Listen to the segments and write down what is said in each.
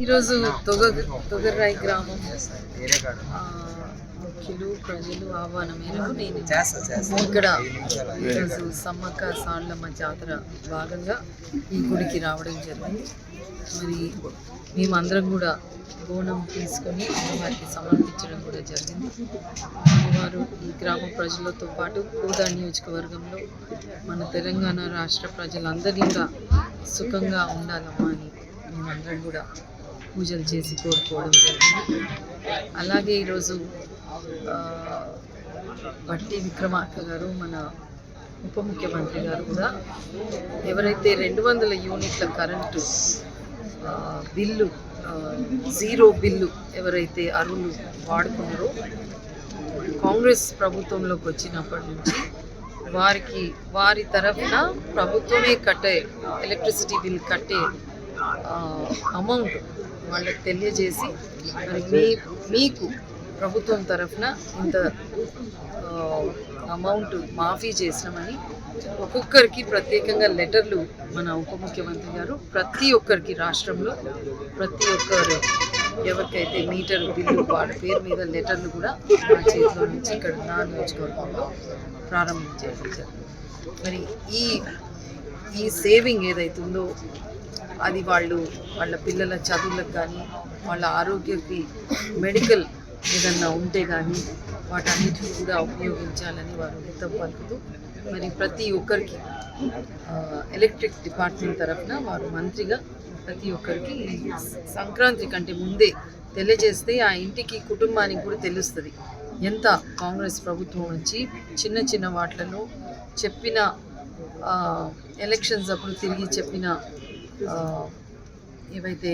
ఈరోజు తొగర్రాయి గ్రామం ముఖ్యులు ప్రజలు ఆహ్వానం మేరకు నేను ఇక్కడ ఈరోజు సమ్మక్క సారలమ్మ జాతర భాగంగా ఈ గుడికి రావడం జరిగింది. మరి మేమందరం కూడా బోనం తీసుకొని అమ్మవారికి సమర్పించడం కూడా జరిగింది. అమ్మవారు ఈ గ్రామ ప్రజలతో పాటు కోదా నియోజకవర్గంలో మన తెలంగాణ రాష్ట్ర ప్రజలందరినీ కూడా సుఖంగా ఉండాలమ్మా అని మేమందరం కూడా పూజలు చేసి కోరుకోవడం జరిగింది. అలాగే ఈరోజు బట్టి విక్రమార్క గారు మన ఉప ముఖ్యమంత్రి గారు కూడా ఎవరైతే 200 యూనిట్ల కరెంటు బిల్లు జీరో బిల్లు ఎవరైతే అరువులు వాడుకున్నారో కాంగ్రెస్ ప్రభుత్వంలోకి వచ్చినప్పటి నుంచి వారి తరఫున ప్రభుత్వమే కట్టే ఎలక్ట్రిసిటీ బిల్ కట్టే అమౌంట్ వాళ్ళకి తెలియజేసి మరి మీకు ప్రభుత్వం తరఫున ఇంత అమౌంట్ మాఫీ చేసినామని ఒక్కొక్కరికి ప్రత్యేకంగా లెటర్లు మన ఉప ముఖ్యమంత్రి గారు ప్రతి ఒక్కరికి రాష్ట్రంలో ప్రతి ఒక్కరు ఎవరికైతే మీటర్ బిల్లు వాళ్ళ పేరు మీద లెటర్లు కూడా మా చేతిలో నుంచి ఇక్కడ నా నియోజకవర్గంలో ప్రారంభించారు. మరి ఈ సేవింగ్ ఏదైతుందో అది వాళ్ళ పిల్లల చదువులకు కానీ వాళ్ళ ఆరోగ్యకి మెడికల్ ఏదన్నా ఉంటే కానీ వాటన్నిటిని కూడా ఉపయోగించాలని వారు హితం పలుకుతూ మరి ప్రతి ఒక్కరికి ఎలక్ట్రిక్ డిపార్ట్మెంట్ తరఫున వారు మంత్రిగా ప్రతి ఒక్కరికి సంక్రాంతి కంటే ముందే తెలియజేస్తే ఆ ఇంటికి కుటుంబానికి కూడా తెలుస్తుంది ఎంత కాంగ్రెస్ ప్రభుత్వం వచ్చి చిన్న చిన్న వాటిలలో చెప్పిన ఎలక్షన్స్ అప్పుడు తిరిగి చెప్పిన ఏవైతే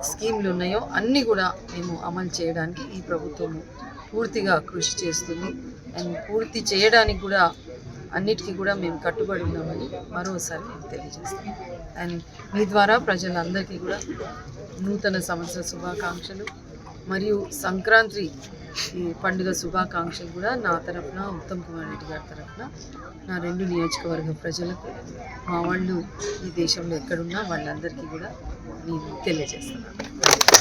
స్కీమ్లు ఉన్నాయో అన్నీ కూడా మేము అమలు చేయడానికి ఈ ప్రభుత్వం పూర్తిగా కృషి చేస్తుంది. అండ్ పూర్తి చేయడానికి కూడా అన్నిటికీ కూడా మేము కట్టుబడి ఉన్నామని మరోసారి మేము తెలియజేస్తాం. అండ్ మీ ద్వారా ప్రజలందరికీ కూడా నూతన సంవత్సర శుభాకాంక్షలు మరియు సంక్రాంతి ఈ పండుగ శుభాకాంక్షలు కూడా నా తరఫున ఉత్తమ్ కుమార్ రెడ్డి గారి తరఫున నా 2 నియోజకవర్గ ప్రజలకు మా వాళ్ళు ఈ దేశంలో ఎక్కడున్నా వాళ్ళందరికీ కూడా నేను తెలియజేస్తున్నాను.